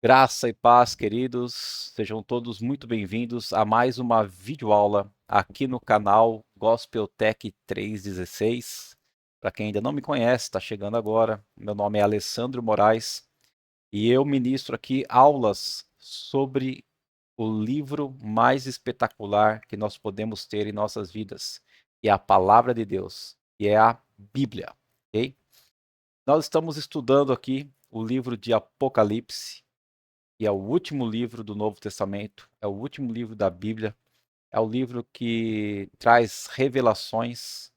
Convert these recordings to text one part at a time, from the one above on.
Graça e paz, queridos, sejam todos muito bem-vindos a mais uma videoaula aqui no canal Gospel Tech 316. Para quem ainda não me conhece, está chegando agora, meu nome é Alessandro Moraes e eu ministro aqui aulas sobre o livro mais espetacular que nós podemos ter em nossas vidas, que é a Palavra de Deus, que é a Bíblia, ok? Nós estamos estudando aqui o livro de Apocalipse, que é o último livro do Novo Testamento, é o último livro da Bíblia, é o livro que traz revelações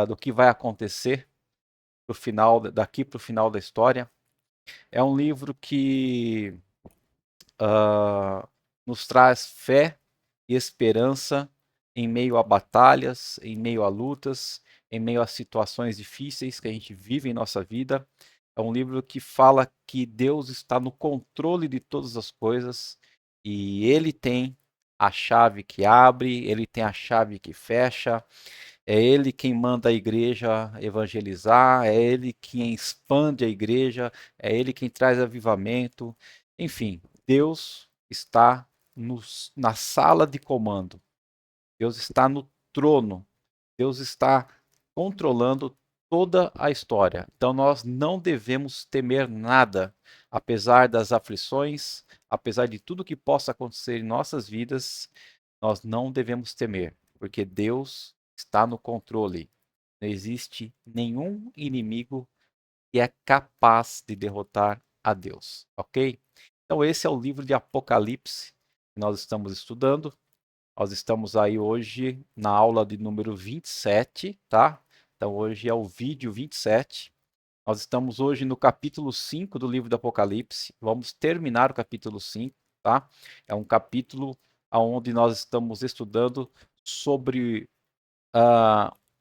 do que vai acontecer daqui para o final da história. É um livro que nos traz fé e esperança em meio a batalhas, em meio a lutas, em meio a situações difíceis que a gente vive em nossa vida. É um livro que fala que Deus está no controle de todas as coisas e Ele tem a chave que abre, Ele tem a chave que fecha. É Ele quem manda a igreja evangelizar, é Ele quem expande a igreja, é Ele quem traz avivamento. Enfim, Deus está na sala de comando, Deus está no trono, Deus está controlando toda a história. Então nós não devemos temer nada, apesar das aflições, apesar de tudo que possa acontecer em nossas vidas, nós não devemos temer, porque Deus está no controle. Não existe nenhum inimigo que é capaz de derrotar a Deus, ok? Então esse é o livro de Apocalipse que nós estamos estudando. Nós estamos aí hoje na aula de número 27, tá? Então hoje é o vídeo 27. Nós estamos hoje no capítulo 5 do livro do Apocalipse. Vamos terminar o capítulo 5, tá? É um capítulo onde nós estamos estudando sobre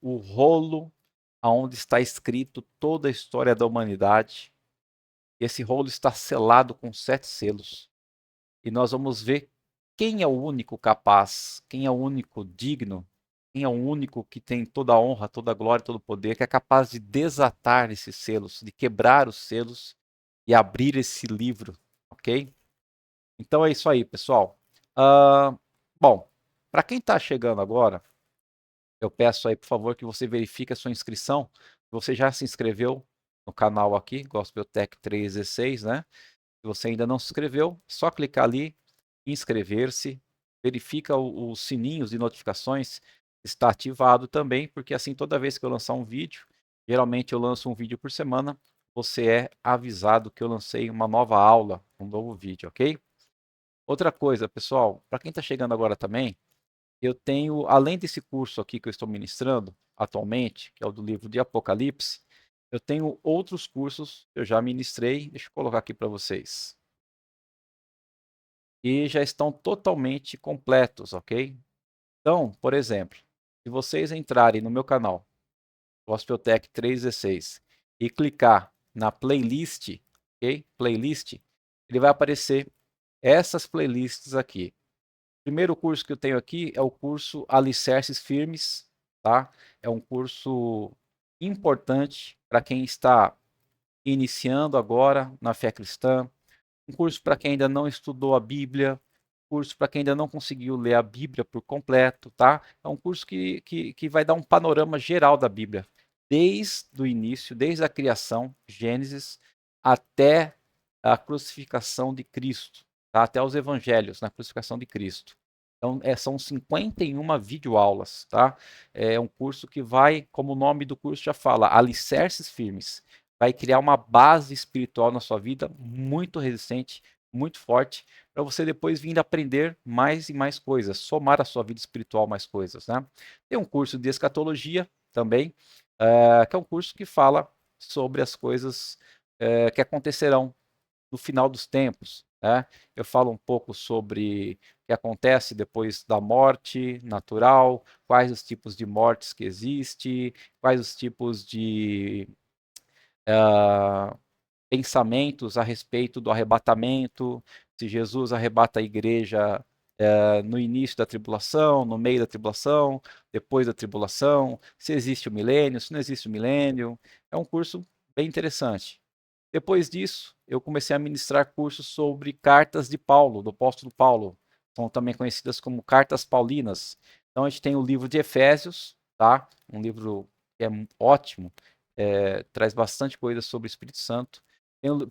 o rolo onde está escrito toda a história da humanidade. Esse rolo está selado com 7 selos. E nós vamos ver quem é o único capaz, quem é o único digno, quem é o único que tem toda a honra, toda a glória, todo o poder, que é capaz de desatar esses selos, de quebrar os selos e abrir esse livro, ok? Então é isso aí, pessoal. Bom, para quem está chegando agora, eu peço aí, por favor, que você verifique a sua inscrição. Você já se inscreveu no canal aqui, Gospel Tech 316, né? Se você ainda não se inscreveu, só clicar ali, inscrever-se, verifica os sininhos de notificações, está ativado também, porque assim toda vez que eu lançar um vídeo, geralmente eu lanço um vídeo por semana, você é avisado que eu lancei uma nova aula, um novo vídeo, ok? Outra coisa, pessoal, para quem está chegando agora também, eu tenho, além desse curso aqui que eu estou ministrando atualmente, que é o do livro de Apocalipse, eu tenho outros cursos que eu já ministrei, deixa eu colocar aqui para vocês. E já estão totalmente completos, ok? Então, por exemplo, se vocês entrarem no meu canal, Gospeltech 316, e clicar na playlist, ok? Playlist, ele vai aparecer essas playlists aqui. O primeiro curso que eu tenho aqui é o curso Alicerces Firmes, tá? É um curso importante para quem está iniciando agora na fé cristã, um curso para quem ainda não estudou a Bíblia, curso para quem ainda não conseguiu ler a Bíblia por completo, tá? É um curso que vai dar um panorama geral da Bíblia, desde o início, desde a criação, Gênesis, até a crucificação de Cristo, tá? Até os evangelhos na crucificação de Cristo. Então, são 51 videoaulas, tá? É um curso que vai, como o nome do curso já fala, alicerces firmes. Vai criar uma base espiritual na sua vida muito resistente, muito forte, para você depois vir aprender mais e mais coisas, somar à sua vida espiritual mais coisas, né? Tem um curso de escatologia também, que é um curso que fala sobre as coisas que acontecerão no final dos tempos, né? Eu falo um pouco sobre o que acontece depois da morte natural, quais os tipos de mortes que existem, quais os tipos de pensamentos a respeito do arrebatamento, se Jesus arrebata a igreja no início da tribulação, no meio da tribulação, depois da tribulação, se existe o milênio, se não existe o milênio. É um curso bem interessante. Depois disso, eu comecei a ministrar cursos sobre cartas de Paulo, do apóstolo Paulo. São também conhecidas como cartas paulinas. Então a gente tem o livro de Efésios, tá? Um livro que é ótimo, traz bastante coisa sobre o Espírito Santo.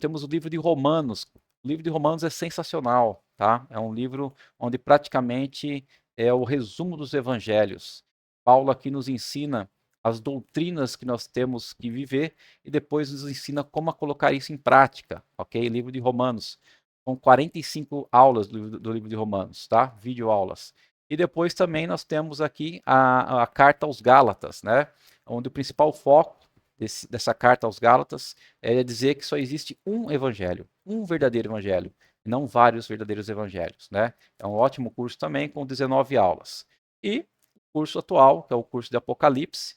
Temos o livro de Romanos. O livro de Romanos é sensacional, tá? É um livro onde praticamente é o resumo dos evangelhos. Paulo aqui nos ensina as doutrinas que nós temos que viver e depois nos ensina como a colocar isso em prática, ok? Livro de Romanos. São 45 aulas do livro de Romanos, tá? Vídeo aulas. E depois também nós temos aqui a carta aos Gálatas, né? Onde o principal foco dessa carta aos Gálatas é dizer que só existe um evangelho, um verdadeiro evangelho, e não vários verdadeiros evangelhos, né? É um ótimo curso também com 19 aulas. E o curso atual, que é o curso de Apocalipse,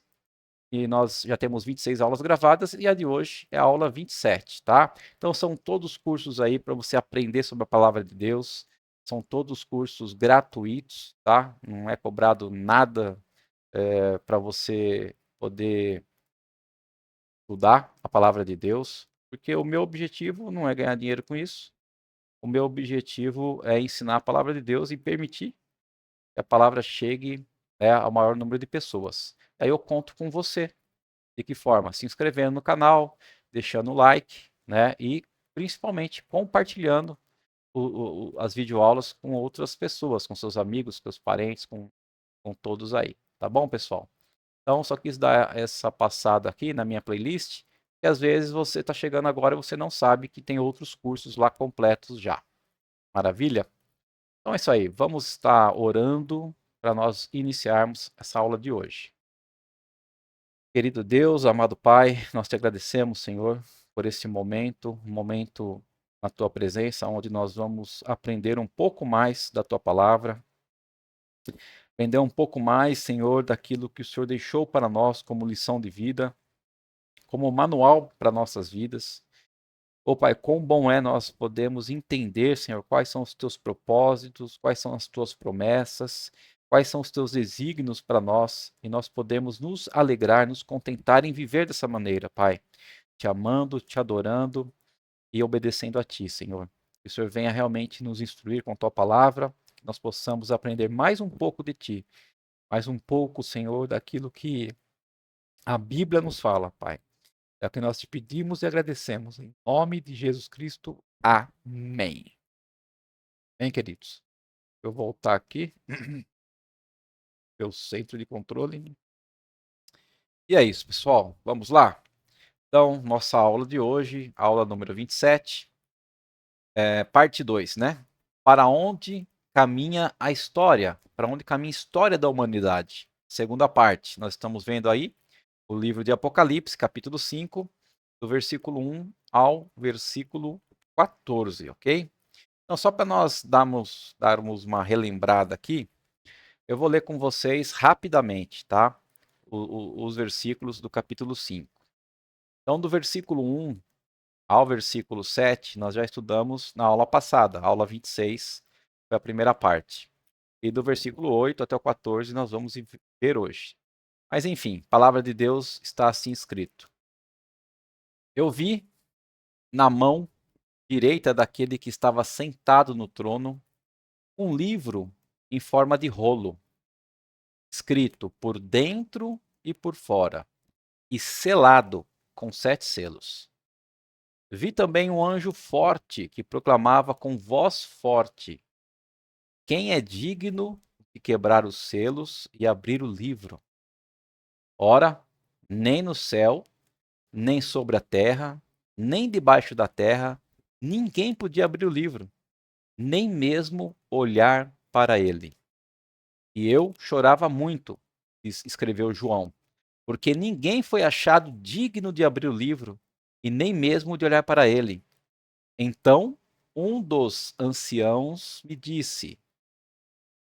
e nós já temos 26 aulas gravadas e a de hoje é a aula 27, tá? Então são todos cursos aí para você aprender sobre a palavra de Deus, são todos cursos gratuitos, tá? Não é cobrado nada para você poder estudar a palavra de Deus, porque o meu objetivo não é ganhar dinheiro com isso, o meu objetivo é ensinar a palavra de Deus e permitir que a palavra chegue ao maior número de pessoas. Aí eu conto com você. De que forma? Se inscrevendo no canal, deixando o like, né? E principalmente compartilhando as videoaulas com outras pessoas, com seus amigos, seus parentes, com todos aí. Tá bom, pessoal? Então, só quis dar essa passada aqui na minha playlist, que às vezes você está chegando agora e você não sabe que tem outros cursos lá completos já. Maravilha? Então é isso aí. Vamos estar orando para nós iniciarmos essa aula de hoje. Querido Deus, amado Pai, nós te agradecemos, Senhor, por esse momento, um momento na tua presença, onde nós vamos aprender um pouco mais da tua palavra, aprender um pouco mais, Senhor, daquilo que o Senhor deixou para nós como lição de vida, como manual para nossas vidas. Ô Pai, quão bom é nós podemos entender, Senhor, quais são os teus propósitos, quais são as tuas promessas, quais são os teus desígnios para nós, e nós podemos nos alegrar, nos contentar em viver dessa maneira, Pai, te amando, te adorando e obedecendo a Ti, Senhor. Que o Senhor venha realmente nos instruir com a Tua palavra, que nós possamos aprender mais um pouco de Ti, mais um pouco, Senhor, daquilo que a Bíblia nos fala, Pai. É o que nós te pedimos e agradecemos. Em nome de Jesus Cristo. Amém. Bem, queridos. Eu vou voltar aqui. Meu centro de controle. E é isso, pessoal. Vamos lá? Então, nossa aula de hoje, aula número 27, parte 2, né? Para onde caminha a história? Para onde caminha a história da humanidade? Segunda parte. Nós estamos vendo aí o livro de Apocalipse, capítulo 5, do versículo 1 ao versículo 14, ok? Então, só para nós darmos uma relembrada aqui, eu vou ler com vocês rapidamente, tá? Os versículos do capítulo 5. Então, do versículo 1 ao versículo 7, nós já estudamos na aula passada, aula 26, foi a primeira parte. E do versículo 8 até o 14 nós vamos ver hoje. Mas enfim, a palavra de Deus está assim escrito. Eu vi na mão direita daquele que estava sentado no trono um livro em forma de rolo, escrito por dentro e por fora, e selado com 7 selos. Vi também um anjo forte que proclamava com voz forte: quem é digno de quebrar os selos e abrir o livro? Ora, nem no céu, nem sobre a terra, nem debaixo da terra, ninguém podia abrir o livro, nem mesmo olhar para ele. E eu chorava muito, escreveu João, porque ninguém foi achado digno de abrir o livro e nem mesmo de olhar para ele. Então um dos anciãos me disse: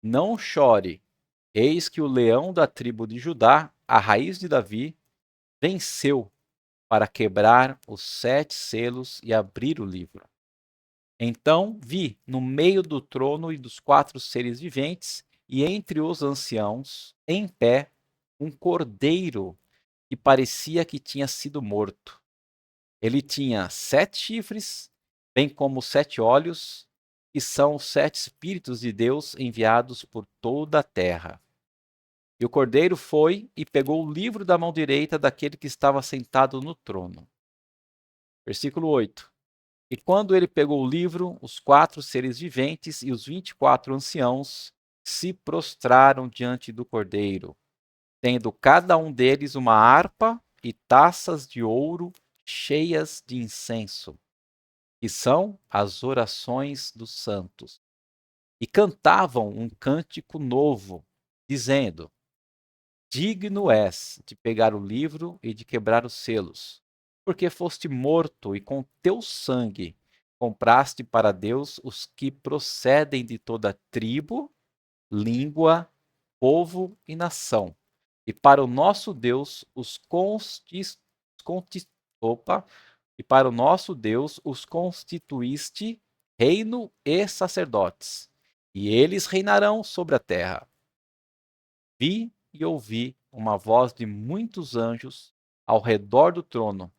não chore, eis que o leão da tribo de Judá, a raiz de Davi, venceu para quebrar os 7 selos e abrir o livro. Então vi no meio do trono e dos 4 seres viventes e entre os anciãos, em pé, um cordeiro que parecia que tinha sido morto. Ele tinha 7 chifres bem como os 7 olhos, que são os 7 Espíritos de Deus enviados por toda a terra. E o cordeiro foi e pegou o livro da mão direita daquele que estava sentado no trono. Versículo 8. E quando ele pegou o livro, os 4 seres viventes e os 24 anciãos se prostraram diante do cordeiro, tendo cada um deles uma harpa e taças de ouro cheias de incenso, que são as orações dos santos. E cantavam um cântico novo, dizendo: Digno és de pegar o livro e de quebrar os selos, porque foste morto e com teu sangue compraste para Deus os que procedem de toda tribo, língua, povo e nação. E para o nosso Deus e para o nosso Deus os constituíste reino e sacerdotes, e eles reinarão sobre a terra. Vi e ouvi uma voz de muitos anjos ao redor do trono,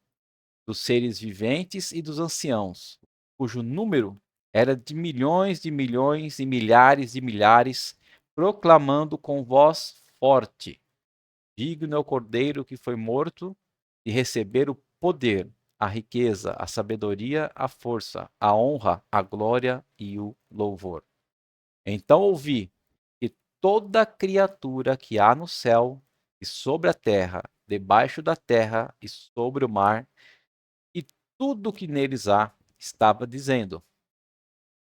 dos seres viventes e dos anciãos, cujo número era de milhões e milhares de milhares, proclamando com voz forte: Digno é o cordeiro que foi morto de receber o poder, a riqueza, a sabedoria, a força, a honra, a glória e o louvor. Então ouvi que toda criatura que há no céu e sobre a terra, debaixo da terra e sobre o mar, e tudo que neles há, estava dizendo: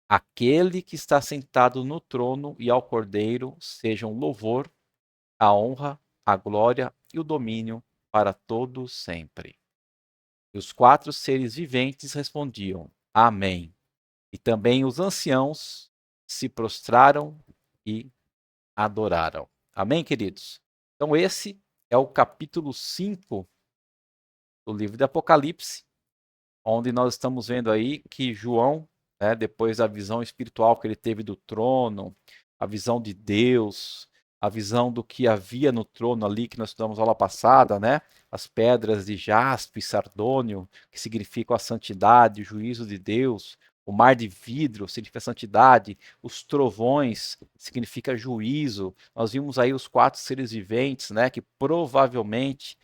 Aquele que está sentado no trono e ao Cordeiro sejam louvor, a honra, a glória e o domínio para todo sempre. E os 4 seres viventes respondiam: Amém. E também os anciãos se prostraram e adoraram. Amém, queridos? Então, esse é o capítulo 5 do livro de Apocalipse, onde nós estamos vendo aí que João, né, depois da visão espiritual que ele teve do trono, a visão de Deus, a visão do que havia no trono ali, que nós estudamos aula passada, né? As pedras de jaspe e sardônio, que significam a santidade, o juízo de Deus. O mar de vidro significa santidade, os trovões significa juízo. Nós vimos aí os 4 seres viventes, né, que provavelmente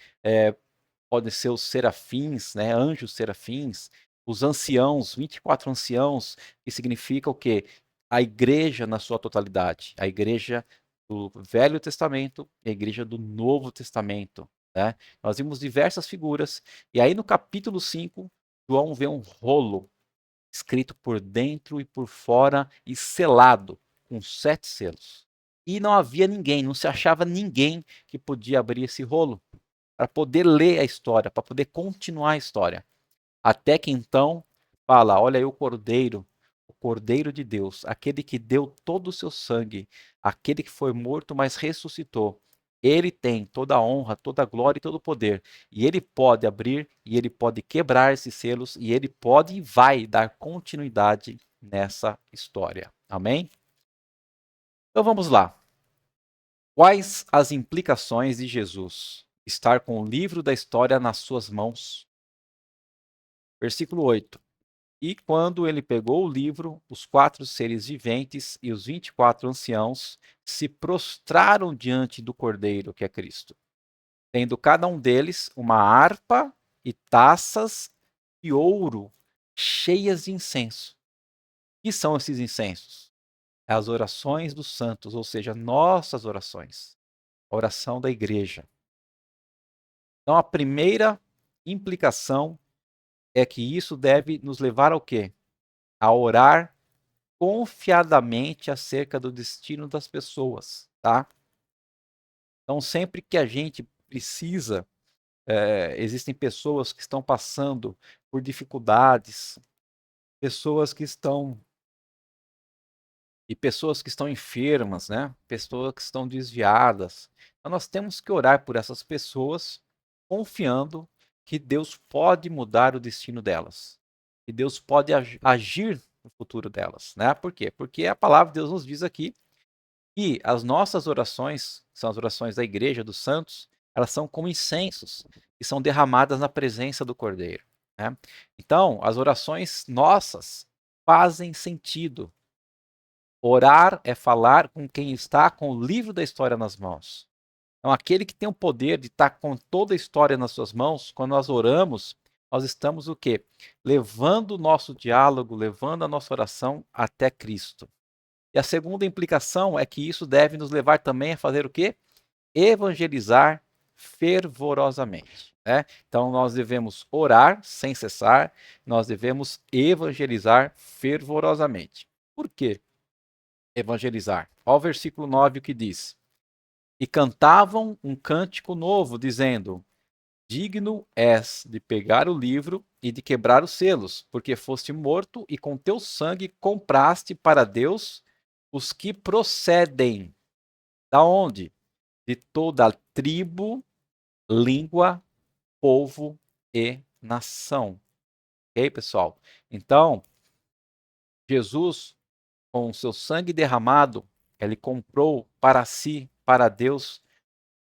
podem ser os serafins, né, anjos serafins, os anciãos, 24 anciãos, que significa o quê? A igreja na sua totalidade, a igreja do Velho Testamento e a igreja do Novo Testamento. Né? Nós vimos diversas figuras, e aí no capítulo 5, João vê um rolo escrito por dentro e por fora e selado com 7 selos. E não havia ninguém, não se achava ninguém que podia abrir esse rolo para poder ler a história, para poder continuar a história. Até que então fala: olha aí o Cordeiro de Deus, aquele que deu todo o seu sangue, aquele que foi morto, mas ressuscitou. Ele tem toda a honra, toda a glória e todo o poder. E ele pode abrir, e ele pode quebrar esses selos, e ele pode e vai dar continuidade nessa história. Amém? Então vamos lá. Quais as implicações de Jesus estar com o livro da história nas suas mãos? Versículo 8. E quando ele pegou o livro, os 4 seres viventes e os 24 anciãos se prostraram diante do Cordeiro, que é Cristo, tendo cada um deles uma harpa e taças de ouro cheias de incenso. O que são esses incensos? As orações dos santos, ou seja, nossas orações, a oração da igreja. Então, a primeira implicação é que isso deve nos levar ao quê? A orar confiadamente acerca do destino das pessoas, tá? Então, sempre que a gente precisa, existem pessoas que estão passando por dificuldades, pessoas que estão pessoas que estão enfermas, né? Pessoas que estão desviadas. Então, nós temos que orar por essas pessoas, confiando que Deus pode mudar o destino delas, que Deus pode agir no futuro delas, né? Por quê? Porque a palavra de Deus nos diz aqui que as nossas orações, que são as orações da igreja, dos santos, elas são como incensos, que são derramadas na presença do Cordeiro. né? Então, as orações nossas fazem sentido. Orar é falar com quem está com o livro da história nas mãos. Então, aquele que tem o poder de estar com toda a história nas suas mãos, quando nós oramos, nós estamos o quê? Levando o nosso diálogo, levando a nossa oração até Cristo. E a segunda implicação é que isso deve nos levar também a fazer o quê? Evangelizar fervorosamente. Né? Então, nós devemos orar sem cessar, nós devemos evangelizar fervorosamente. Por quê? Evangelizar. Olha o versículo 9 o que diz. E cantavam um cântico novo, dizendo: Digno és de pegar o livro e de quebrar os selos, porque foste morto e com teu sangue compraste para Deus os que procedem. Da onde? De toda a tribo, língua, povo e nação. Ok, pessoal? Então, Jesus, com o seu sangue derramado, ele comprou para si, para Deus,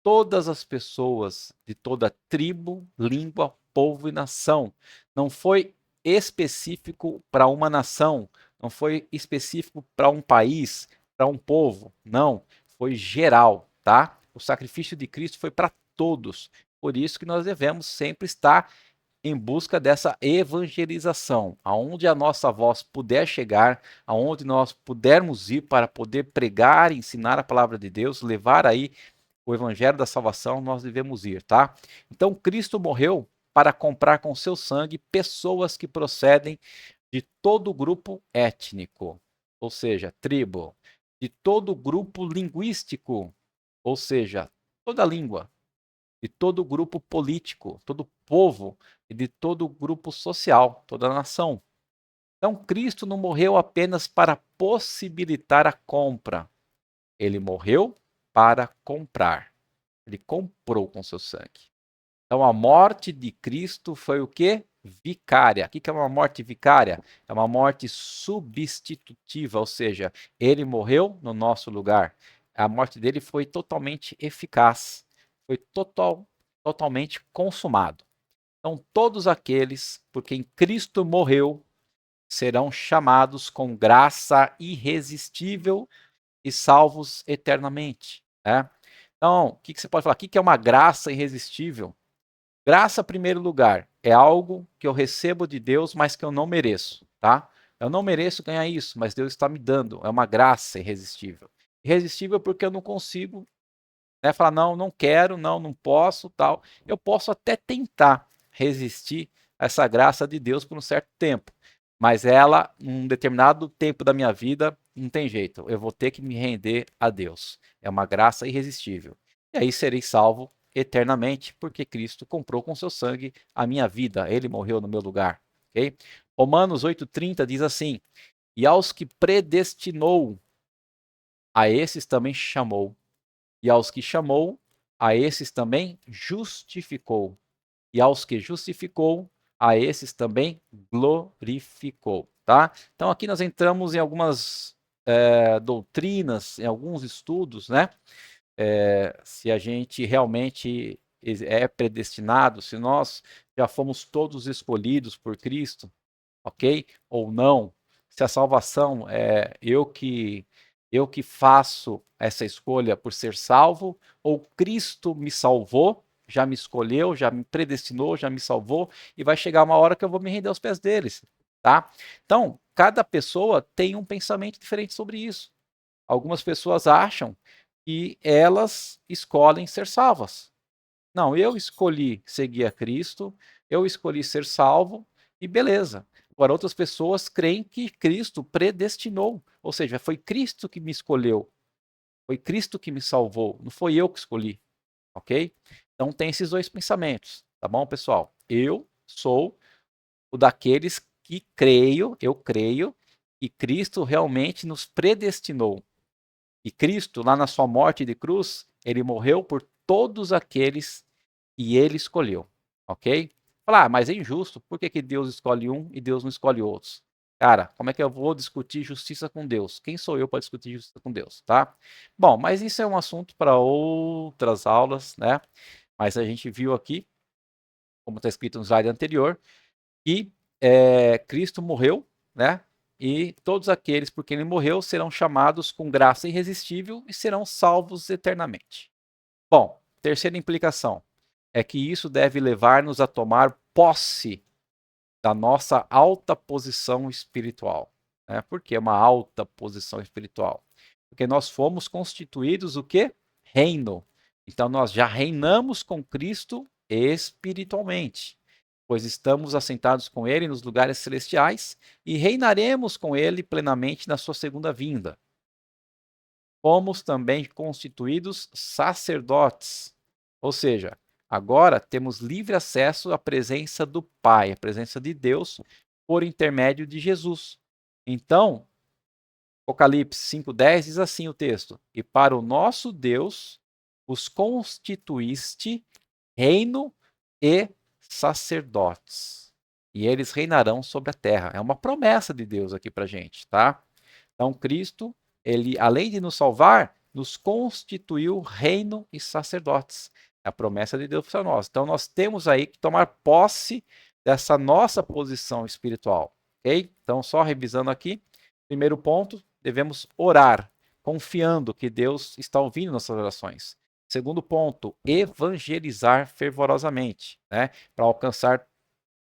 todas as pessoas de toda tribo, língua, povo e nação. Não foi específico para uma nação, não foi específico para um país, para um povo, não, foi geral, tá? O sacrifício de Cristo foi para todos. Por isso que nós devemos sempre estar em busca dessa evangelização, aonde a nossa voz puder chegar, aonde nós pudermos ir para poder pregar, ensinar a palavra de Deus, levar aí o evangelho da salvação, nós devemos ir, tá? Então Cristo morreu para comprar com seu sangue pessoas que procedem de todo o grupo étnico, ou seja, tribo, de todo o grupo linguístico, ou seja, toda a língua, de todo o grupo político, todo o povo e de todo o grupo social, toda a nação. Então, Cristo não morreu apenas para possibilitar a compra, ele morreu para comprar. Ele comprou com seu sangue. Então, a morte de Cristo foi o quê? Vicária. O que é uma morte vicária? É uma morte substitutiva, ou seja, ele morreu no nosso lugar. A morte dele foi totalmente eficaz, foi totalmente consumado. Então, todos aqueles por quem Cristo morreu serão chamados com graça irresistível e salvos eternamente. Né? Então, o que você pode falar? O que é uma graça irresistível? Graça, em primeiro lugar, é algo que eu recebo de Deus, mas que eu não mereço, tá? Eu não mereço ganhar isso, mas Deus está me dando. É uma graça irresistível. Irresistível porque eu não consigo, né, falar, não, não quero, não, não posso, tal. Eu posso até tentar resistir a essa graça de Deus por um certo tempo, mas ela, um determinado tempo da minha vida, não tem jeito. Eu vou ter que me render a Deus. É uma graça irresistível. E aí serei salvo eternamente, porque Cristo comprou com seu sangue a minha vida. Ele morreu no meu lugar. Okay? Romanos 8,30 diz assim: E aos que predestinou, a esses também chamou. E aos que chamou, a esses também justificou. E aos que justificou, a esses também glorificou. Tá? Então aqui nós entramos em algumas doutrinas, em alguns estudos, né? Se a gente realmente é predestinado, se nós já fomos todos escolhidos por Cristo, ok? Ou não? Se a salvação é eu que faço essa escolha por ser salvo, ou Cristo me salvou, já me escolheu, já me predestinou, já me salvou, e vai chegar uma hora que eu vou me render aos pés deles, tá? Então, cada pessoa tem um pensamento diferente sobre isso. Algumas pessoas acham que elas escolhem ser salvas. Não, eu escolhi seguir a Cristo, eu escolhi ser salvo e beleza. Agora, outras pessoas creem que Cristo predestinou, ou seja, foi Cristo que me escolheu, foi Cristo que me salvou, não foi eu que escolhi, ok? Então tem esses dois pensamentos, tá bom, pessoal? Eu sou o daqueles que eu creio que Cristo realmente nos predestinou. E Cristo, lá na sua morte de cruz, ele morreu por todos aqueles que ele escolheu, ok? Falar, mas é injusto, por que Deus escolhe um e Deus não escolhe outros? Cara, como é que eu vou discutir justiça com Deus? Quem sou eu para discutir justiça com Deus, tá? Bom, mas isso é um assunto para outras aulas, né? Mas a gente viu aqui, como está escrito no slide anterior, E Cristo morreu, né? E todos aqueles por quem ele morreu serão chamados com graça irresistível e serão salvos eternamente. Bom, terceira implicação é que isso deve levar-nos a tomar posse da nossa alta posição espiritual. Né? Por que uma alta posição espiritual? Porque nós fomos constituídos o quê? Reino. Então nós já reinamos com Cristo espiritualmente, pois estamos assentados com ele nos lugares celestiais e reinaremos com ele plenamente na sua segunda vinda. Fomos também constituídos sacerdotes, ou seja, agora temos livre acesso à presença do Pai, à presença de Deus, por intermédio de Jesus. Então, Apocalipse 5,10 diz assim o texto: E para o nosso Deus os constituíste reino e sacerdotes, e eles reinarão sobre a terra. É uma promessa de Deus aqui para a gente, tá? Então, Cristo, ele, além de nos salvar, nos constituiu reino e sacerdotes. É a promessa de Deus para nós. Então, nós temos aí que tomar posse dessa nossa posição espiritual, ok? Então, só revisando aqui, primeiro ponto, devemos orar, confiando que Deus está ouvindo nossas orações. Segundo ponto, evangelizar fervorosamente, né? Para alcançar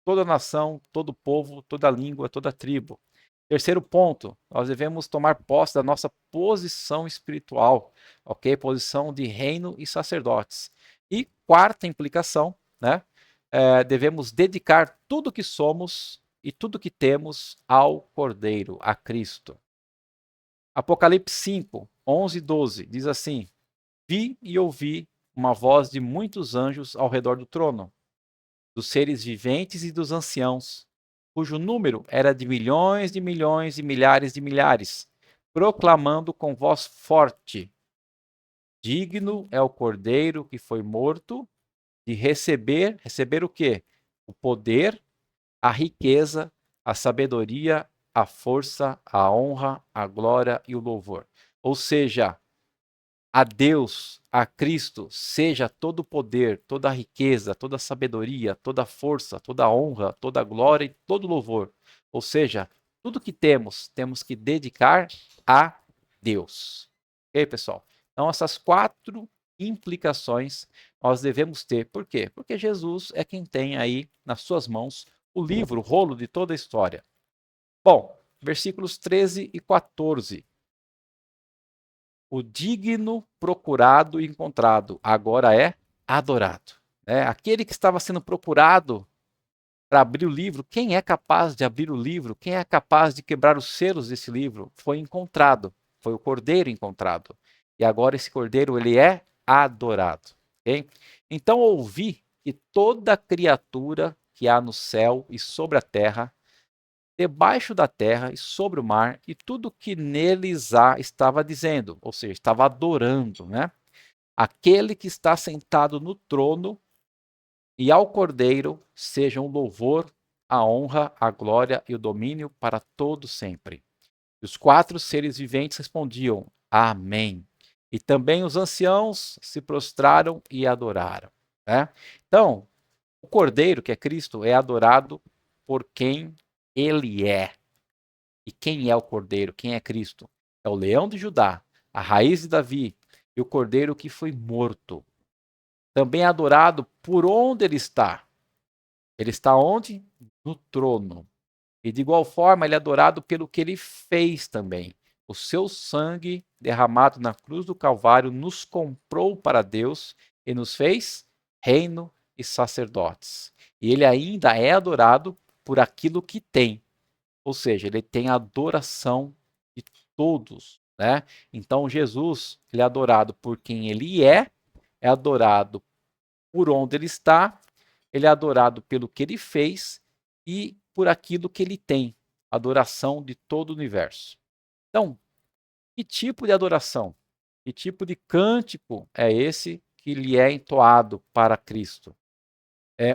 toda a nação, todo o povo, toda a língua, toda a tribo. Terceiro ponto, nós devemos tomar posse da nossa posição espiritual, ok? Posição de reino e sacerdotes. E quarta implicação, né? Devemos dedicar tudo que somos e tudo que temos ao Cordeiro, a Cristo. Apocalipse 5, 11 e 12 diz assim: Vi e ouvi uma voz de muitos anjos ao redor do trono, dos seres viventes e dos anciãos, cujo número era de milhões e milhares de milhares, proclamando com voz forte: Digno é o Cordeiro que foi morto de receber o quê? O poder, a riqueza, a sabedoria, a força, a honra, a glória e o louvor. Ou seja, a Deus, a Cristo, seja todo o poder, toda a riqueza, toda a sabedoria, toda a força, toda a honra, toda a glória e todo o louvor. Ou seja, tudo que temos, temos que dedicar a Deus. Ok, pessoal? Então, essas quatro implicações nós devemos ter. Por quê? Porque Jesus é quem tem aí nas suas mãos o livro, o rolo de toda a história. Bom, versículos 13 e 14. O digno procurado e encontrado agora é adorado. Aquele que estava sendo procurado para abrir o livro, quem é capaz de abrir o livro? Quem é capaz de quebrar os selos desse livro? Foi encontrado, foi o Cordeiro encontrado. E agora esse Cordeiro ele é adorado. Okay? Então ouvi que toda criatura que há no céu e sobre a terra, debaixo da terra e sobre o mar, e tudo que neles há, estava dizendo, ou seja, estava adorando, né? Aquele que está sentado no trono e ao Cordeiro sejam o louvor, a honra, a glória e o domínio para todo sempre. E os quatro seres viventes respondiam: Amém. E também os anciãos se prostraram e adoraram. Né? Então, o Cordeiro, que é Cristo, é adorado por quem ele é. E quem é o Cordeiro? Quem é Cristo? É o leão de Judá, a raiz de Davi e o Cordeiro que foi morto. Também é adorado por onde ele está. Ele está onde? No trono. E de igual forma, ele é adorado pelo que ele fez também. O seu sangue derramado na cruz do Calvário nos comprou para Deus e nos fez reino e sacerdotes. E ele ainda é adorado por aquilo que tem. Ou seja, ele tem a adoração de todos, né? Então Jesus, ele é adorado por quem ele é adorado por onde ele está, ele é adorado pelo que ele fez e por aquilo que ele tem, adoração de todo o universo. Então, que tipo de adoração? Que tipo de cântico é esse que lhe é entoado para Cristo?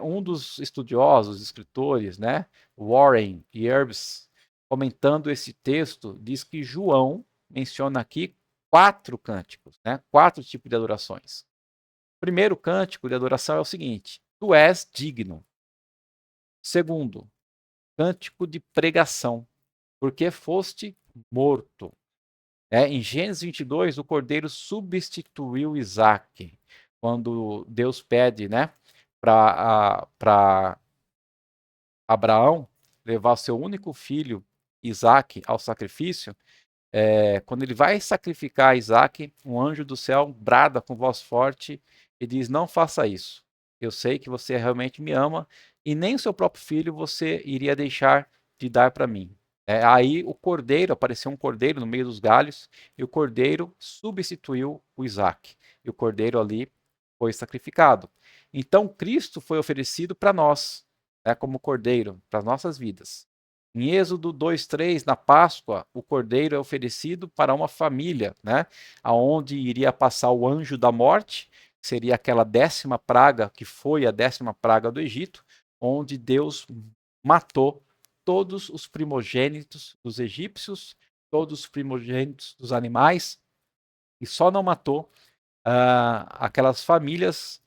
Um dos estudiosos, escritores, né, Warren Yerbs, comentando esse texto, diz que João menciona aqui quatro cânticos, né, quatro tipos de adorações. O primeiro cântico de adoração é o seguinte: Tu és digno. Segundo, cântico de pregação, porque foste morto. Em Gênesis 22, o cordeiro substituiu Isaac. Quando Deus pede, né, para Abraão levar o seu único filho, Isaac, ao sacrifício, quando ele vai sacrificar Isaac, um anjo do céu brada com voz forte e diz: não faça isso. Eu sei que você realmente me ama e nem o seu próprio filho você iria deixar de dar para mim. Aí o cordeiro, apareceu um cordeiro no meio dos galhos e o cordeiro substituiu o Isaac. E o cordeiro ali foi sacrificado. Então Cristo foi oferecido para nós, como cordeiro, para as nossas vidas. Em Êxodo 2:3, na Páscoa, o cordeiro é oferecido para uma família, aonde iria passar o anjo da morte, que seria aquela 10ª praga, que foi a 10ª praga do Egito, onde Deus matou todos os primogênitos dos egípcios, todos os primogênitos dos animais, e só não matou aquelas famílias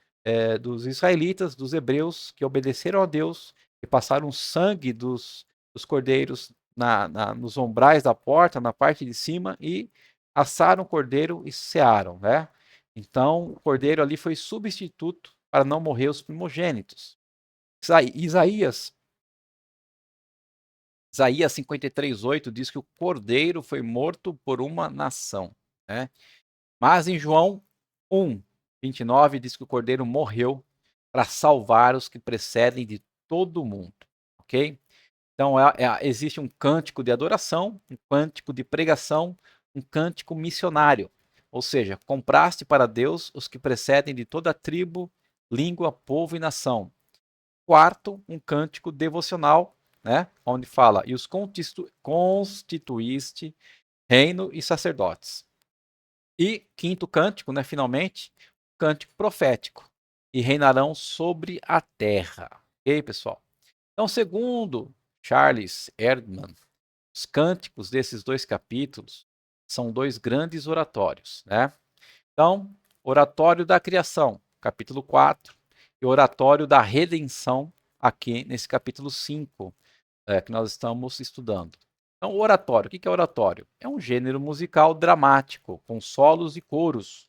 dos israelitas, dos hebreus, que obedeceram a Deus e passaram sangue dos cordeiros nos umbrais da porta, na parte de cima, e assaram o cordeiro e cearam, Então, o cordeiro ali foi substituto para não morrer os primogênitos. Isaías 53:8 diz que o cordeiro foi morto por uma nação, Mas em João 1:29 diz que o cordeiro morreu para salvar os que precedem de todo o mundo, ok? Então existe um cântico de adoração, um cântico de pregação, um cântico missionário, ou seja, compraste para Deus os que precedem de toda tribo, língua, povo e nação. Quarto, um cântico devocional, onde fala, e os constituíste reino e sacerdotes. E quinto cântico, finalmente, cântico profético, e reinarão sobre a terra. Ok, pessoal? Então, segundo Charles Erdman, os cânticos desses 2 capítulos são 2 grandes oratórios, Então, oratório da criação, capítulo 4, e oratório da redenção, aqui nesse capítulo 5, que nós estamos estudando. Então, o oratório, o que é oratório? É um gênero musical dramático, com solos e coros,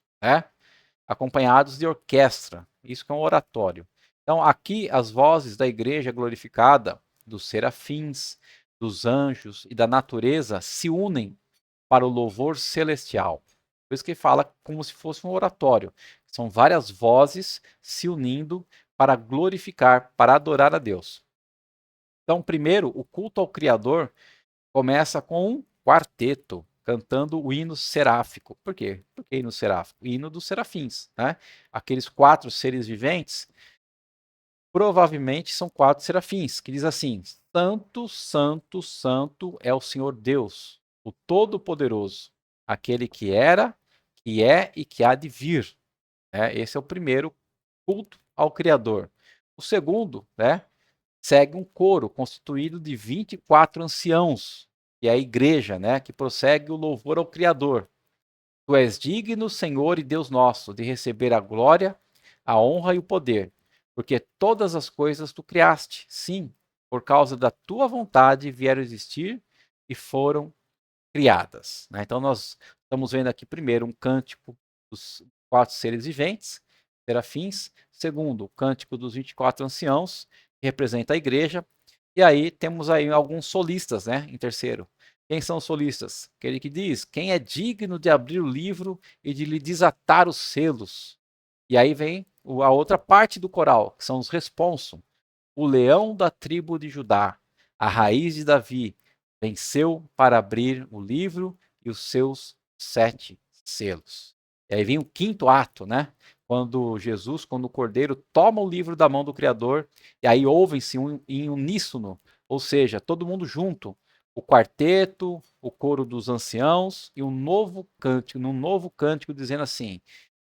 acompanhados de orquestra. Isso que é um oratório. Então, aqui as vozes da igreja glorificada, dos serafins, dos anjos e da natureza se unem para o louvor celestial. Por isso que fala como se fosse um oratório. São várias vozes se unindo para glorificar, para adorar a Deus. Então, primeiro, o culto ao Criador começa com um quarteto cantando o hino seráfico. Por quê? Por que hino seráfico? O hino dos serafins, Aqueles 4 seres viventes, provavelmente são 4 serafins, que diz assim: Santo, Santo, Santo é o Senhor Deus, o Todo-Poderoso, aquele que era, que é e que há de vir. Esse é o primeiro culto ao Criador. O segundo, segue um coro constituído de 24 anciãos, que é a igreja, que prossegue o louvor ao Criador. Tu és digno, Senhor e Deus nosso, de receber a glória, a honra e o poder, porque todas as coisas tu criaste, sim, por causa da tua vontade vieram existir e foram criadas. Então nós estamos vendo aqui primeiro um cântico dos 4 seres viventes, serafins. Segundo, o cântico dos 24 anciãos, que representa a igreja. E aí temos aí alguns solistas, em terceiro. Quem são os solistas? Aquele que diz: quem é digno de abrir o livro e de lhe desatar os selos? E aí vem a outra parte do coral, que são os responsum. O leão da tribo de Judá, a raiz de Davi, venceu para abrir o livro e os seus 7 selos. E aí vem o quinto ato, Quando o Cordeiro toma o livro da mão do Criador, e aí ouvem-se em uníssono, ou seja, todo mundo junto, o quarteto, o coro dos anciãos e um novo cântico dizendo assim: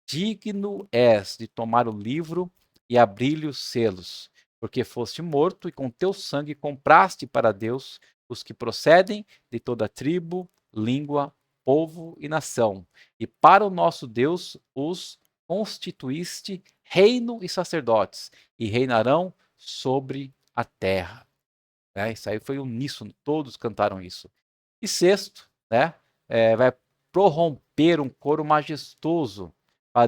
digno és de tomar o livro e abrir-lhe os selos, porque foste morto e com teu sangue compraste para Deus os que procedem de toda tribo, língua, povo e nação. E para o nosso Deus os constituíste reino e sacerdotes, e reinarão sobre a terra. né? Isso aí foi uníssono, todos cantaram isso. E sexto, né, vai prorromper um coro majestoso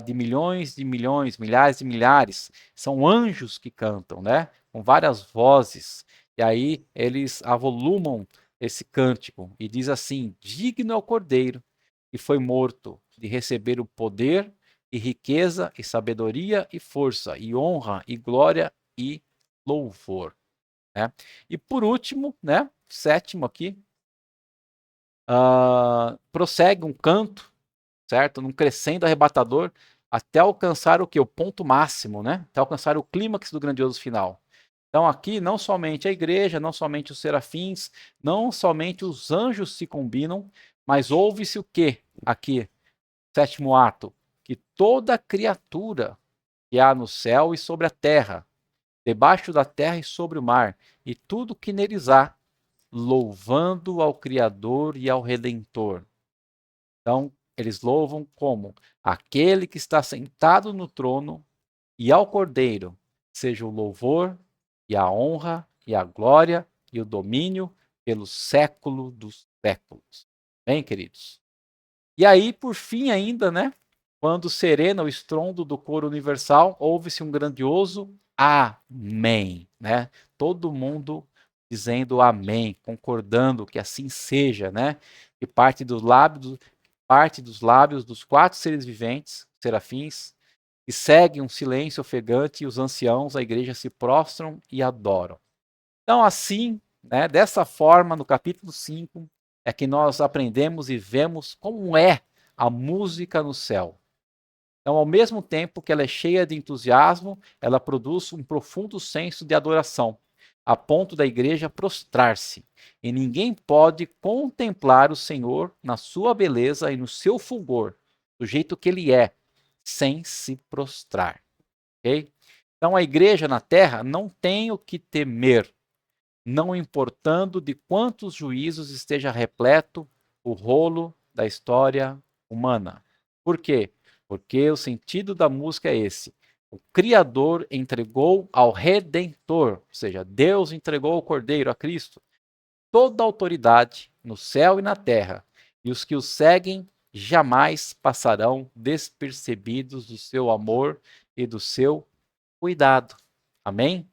de milhões, milhares e milhares. São anjos que cantam, né, com várias vozes. E aí eles avolumam esse cântico e diz assim: digno é o Cordeiro que foi morto de receber o poder e riqueza e sabedoria e força e honra e glória e louvor. Né? E por último, né, sétimo aqui, prossegue um canto, certo? Num crescendo arrebatador, até alcançar o que? O ponto máximo, né? Até alcançar o clímax do grandioso final. Então aqui não somente a igreja, não somente os serafins, não somente os anjos se combinam, mas ouve-se o que aqui? Sétimo ato, que toda criatura que há no céu e sobre a terra, debaixo da terra e sobre o mar, e tudo que neles há, louvando ao Criador e ao Redentor. Então, eles louvam como aquele que está sentado no trono e ao Cordeiro, seja o louvor e a honra e a glória e o domínio pelo século dos séculos. Bem, queridos? E aí, por fim ainda, né? Quando serena o estrondo do coro universal, ouve-se um grandioso amém, né? Todo mundo dizendo amém, concordando que assim seja, né? E parte dos lábios dos quatro seres viventes, serafins, e segue um silêncio ofegante e os anciãos da igreja se prostram e adoram. Então, assim, né, dessa forma, no capítulo 5, é que nós aprendemos e vemos como é a música no céu. Então, ao mesmo tempo que ela é cheia de entusiasmo, ela produz um profundo senso de adoração, a ponto da igreja prostrar-se. E ninguém pode contemplar o Senhor na sua beleza e no seu fulgor, do jeito que ele é, sem se prostrar. Okay? Então, a igreja na terra não tem o que temer, não importando de quantos juízos esteja repleto o rolo da história humana. Por quê? Porque o sentido da música é esse. O Criador entregou ao Redentor, ou seja, Deus entregou ao Cordeiro, a Cristo, toda a autoridade no céu e na terra, e os que o seguem jamais passarão despercebidos do seu amor e do seu cuidado. Amém?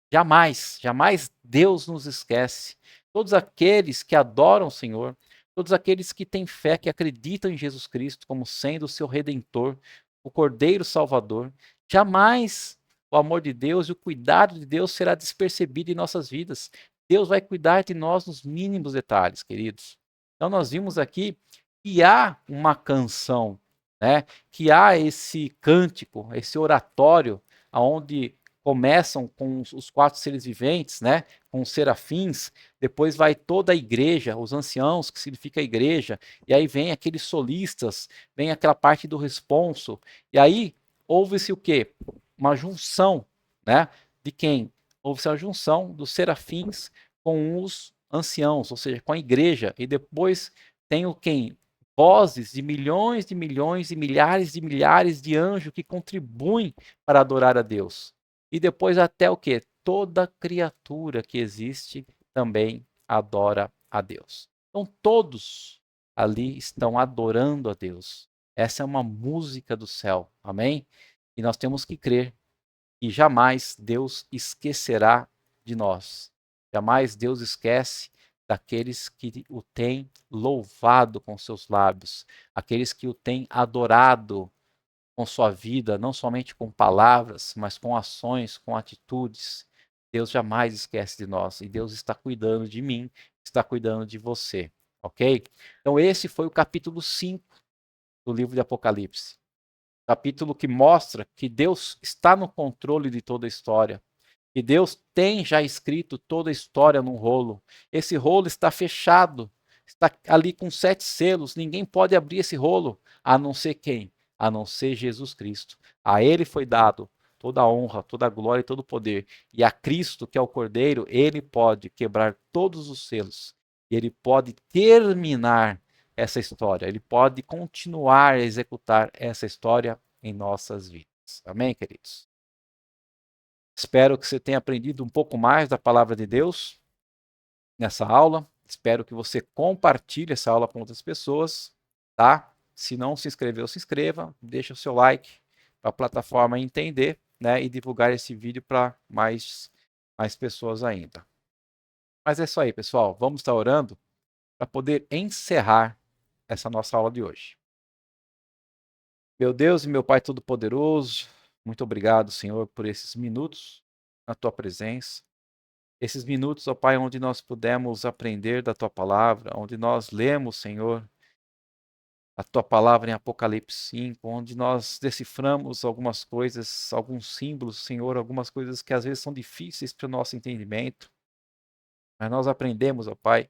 Jamais, jamais Deus nos esquece. Todos aqueles que adoram o Senhor, todos aqueles que têm fé, que acreditam em Jesus Cristo como sendo o seu redentor, o Cordeiro Salvador, jamais o amor de Deus e o cuidado de Deus será despercebido em nossas vidas. Deus vai cuidar de nós nos mínimos detalhes, queridos. Então nós vimos aqui que há uma canção, né? Que há esse cântico, esse oratório, aonde começam com os quatro seres viventes, né, com os serafins, depois vai toda a igreja, os anciãos, que significa a igreja, e aí vem aqueles solistas, vem aquela parte do responso, e aí houve-se o quê? Uma junção, né, de quem? Houve-se a junção dos serafins com os anciãos, ou seja, com a igreja, e depois tem o quem? Vozes de milhões e milhares de anjos que contribuem para adorar a Deus. E depois até o que? Toda criatura que existe também adora a Deus. Então todos ali estão adorando a Deus. Essa é uma música do céu. Amém? E nós temos que crer que jamais Deus esquecerá de nós. Jamais Deus esquece daqueles que o têm louvado com seus lábios, aqueles que o têm adorado com sua vida, não somente com palavras, mas com ações, com atitudes. Deus jamais esquece de nós e Deus está cuidando de mim, está cuidando de você, ok? Então, esse foi o capítulo 5 do livro de Apocalipse. Capítulo que mostra que Deus está no controle de toda a história. E Deus tem já escrito toda a história num rolo. Esse rolo está fechado, está ali com 7 selos. Ninguém pode abrir esse rolo, a não ser quem? A não ser Jesus Cristo. A ele foi dado toda a honra, toda a glória e todo o poder. E a Cristo, que é o Cordeiro, ele pode quebrar todos os selos. E ele pode terminar essa história. Ele pode continuar a executar essa história em nossas vidas. Amém, queridos? Espero que você tenha aprendido um pouco mais da palavra de Deus. nessa aula. Espero que você compartilhe essa aula com outras pessoas, tá? Se não se inscreveu, se inscreva, deixa o seu like para a plataforma entender, né, e divulgar esse vídeo para mais pessoas ainda. Mas é isso aí, pessoal. Vamos estar orando para poder encerrar essa nossa aula de hoje. Meu Deus e meu Pai Todo-Poderoso, muito obrigado, Senhor, por esses minutos na tua presença. Esses minutos, ó Pai, onde nós pudemos aprender da tua palavra, onde nós lemos, Senhor, a tua palavra em Apocalipse 5, onde nós deciframos algumas coisas, alguns símbolos, Senhor, algumas coisas que às vezes são difíceis para o nosso entendimento. Mas nós aprendemos, ó Pai,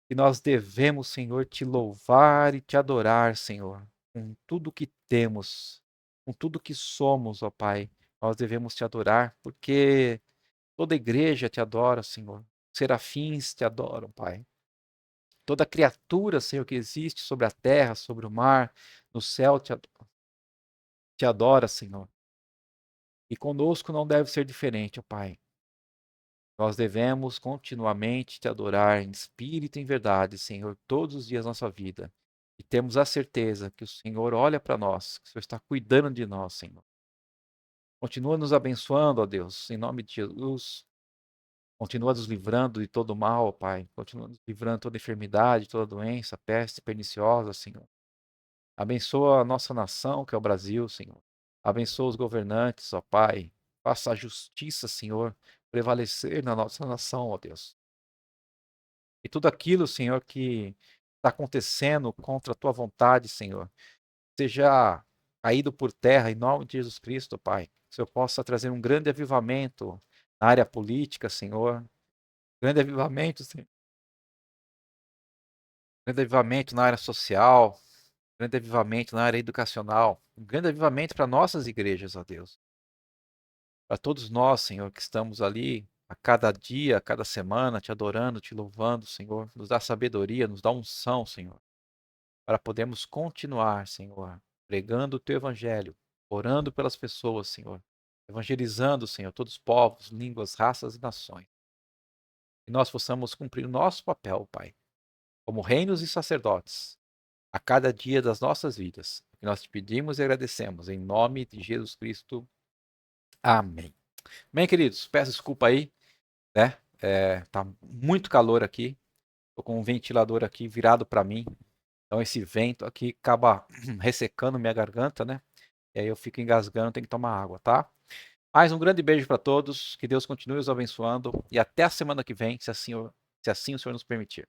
que nós devemos, Senhor, te louvar e te adorar, Senhor, com tudo que temos, com tudo que somos, ó Pai. Nós devemos te adorar, porque toda igreja te adora, Senhor. Serafins te adoram, Pai. Toda criatura, Senhor, que existe sobre a terra, sobre o mar, no céu, te adora, Senhor. E conosco não deve ser diferente, ó Pai. Nós devemos continuamente te adorar em espírito e em verdade, Senhor, todos os dias da nossa vida. E temos a certeza que o Senhor olha para nós, que o Senhor está cuidando de nós, Senhor. Continua nos abençoando, ó Deus, em nome de Jesus. Continua nos livrando de todo mal, ó Pai. Continua nos livrando de toda enfermidade, toda doença, peste perniciosa, Senhor. Abençoa a nossa nação, que é o Brasil, Senhor. Abençoa os governantes, ó Pai. Faça a justiça, Senhor, prevalecer na nossa nação, ó Deus. E tudo aquilo, Senhor, que está acontecendo contra a tua vontade, Senhor, seja caído por terra em nome de Jesus Cristo, Pai. Que o Senhor possa trazer um grande avivamento na área política, Senhor. Grande avivamento, Senhor. Grande avivamento na área social. Grande avivamento na área educacional. Um grande avivamento para nossas igrejas, ó Deus. Para todos nós, Senhor, que estamos ali a cada dia, a cada semana, te adorando, te louvando, Senhor. Nos dá sabedoria, nos dá unção, Senhor, para podermos continuar, Senhor, pregando o teu evangelho, orando pelas pessoas, Senhor, evangelizando, Senhor, todos os povos, línguas, raças e nações. Que nós possamos cumprir o nosso papel, Pai, como reinos e sacerdotes, a cada dia das nossas vidas. Que nós te pedimos e agradecemos, em nome de Jesus Cristo. Amém. Bem, queridos, peço desculpa aí, né? Tá muito calor aqui. Tô com um ventilador aqui virado para mim. Então esse vento aqui acaba ressecando minha garganta, né? E aí eu fico engasgando, tenho que tomar água, tá? Mais um grande beijo para todos. Que Deus continue os abençoando e até a semana que vem, se assim o Senhor nos permitir.